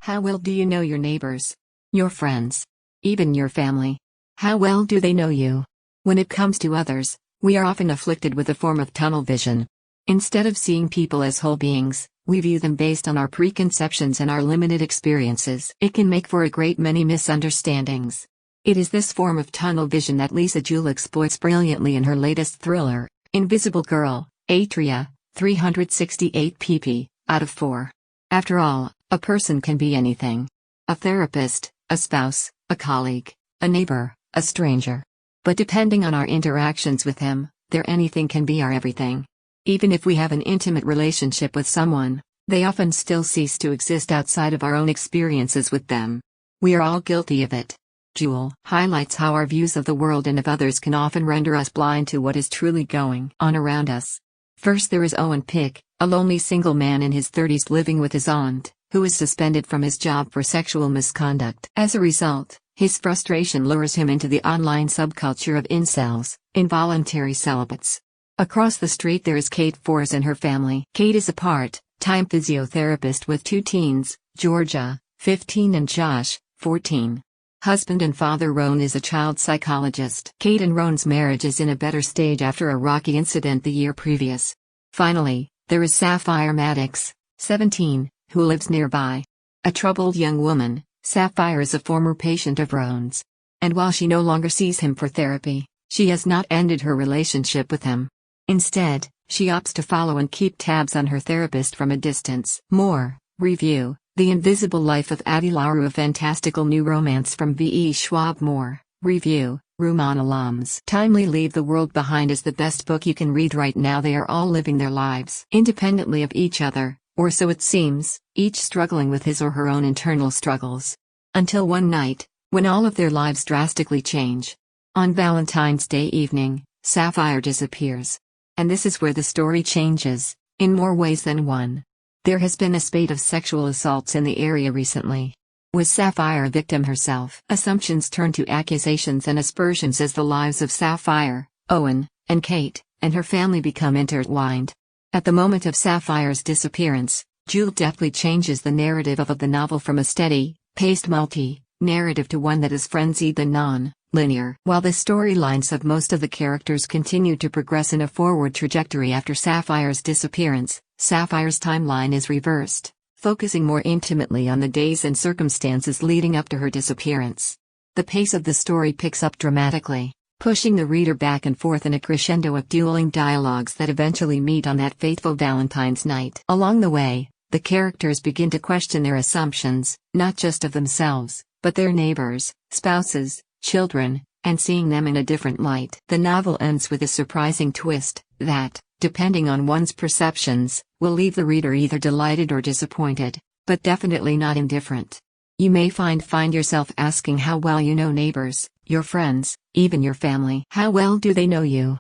How well do you know your neighbors? Your friends? Even your family? How well do they know you? When it comes to others, we are often afflicted with a form of tunnel vision. Instead of seeing people as whole beings, we view them based on our preconceptions and our limited experiences. It can make for a great many misunderstandings. It is this form of tunnel vision that Jewell exploits brilliantly in her latest thriller, Invisible Girl, Atria, 368 pp. Out of 4. After all, a person can be anything. A therapist, a spouse, a colleague, a neighbor, a stranger. But depending on our interactions with him, their anything can be our everything. Even if we have an intimate relationship with someone, they often still cease to exist outside of our own experiences with them. We are all guilty of it. Jewell highlights how our views of the world and of others can often render us blind to what is truly going on around us. First there is Owen Pick, a lonely single man in his 30s living with his aunt, who is suspended from his job for sexual misconduct. As a result, his frustration lures him into the online subculture of incels, involuntary celibates. Across the street there is Kate Forrest and her family. Kate is a part-time physiotherapist with 2 teens, Georgia, 15 and Josh, 14. Husband and father Roan is a child psychologist. Kate and Roan's marriage is in a better stage after a rocky incident the year previous. Finally, there is Sapphire Maddox, 17, who lives nearby. A troubled young woman, Sapphire is a former patient of Roan's. And while she no longer sees him for therapy, she has not ended her relationship with him. Instead, she opts to follow and keep tabs on her therapist from a distance. More, review, The Invisible Life of Addie LaRue, a fantastical new romance from V.E. Schwab. More, review, Rumaan Alam's Timely Leave the World Behind is the best book you can read right now. They are all living their lives independently of each other, or so it seems, each struggling with his or her own internal struggles. Until one night, when all of their lives drastically change. On Valentine's Day evening, Sapphire disappears. And this is where the story changes, in more ways than one. There has been a spate of sexual assaults in the area recently. Was Sapphire a victim herself? Assumptions turn to accusations and aspersions as the lives of Sapphire, Owen, and Kate, and her family become intertwined. At the moment of Sapphire's disappearance, Jewell deftly changes the narrative of the novel from a steady-paced multi-narrative to one that is frenzied and non-linear. While the storylines of most of the characters continue to progress in a forward trajectory after Sapphire's disappearance, Sapphire's timeline is reversed, focusing more intimately on the days and circumstances leading up to her disappearance. The pace of the story picks up dramatically, pushing the reader back and forth in a crescendo of dueling dialogues that eventually meet on that fateful Valentine's night. Along the way, the characters begin to question their assumptions, not just of themselves, but their neighbors, spouses, children, and seeing them in a different light. The novel ends with a surprising twist that, depending on one's perceptions, will leave the reader either delighted or disappointed, but definitely not indifferent. You may find yourself asking how well you know neighbors, your friends, even your family. How well do they know you?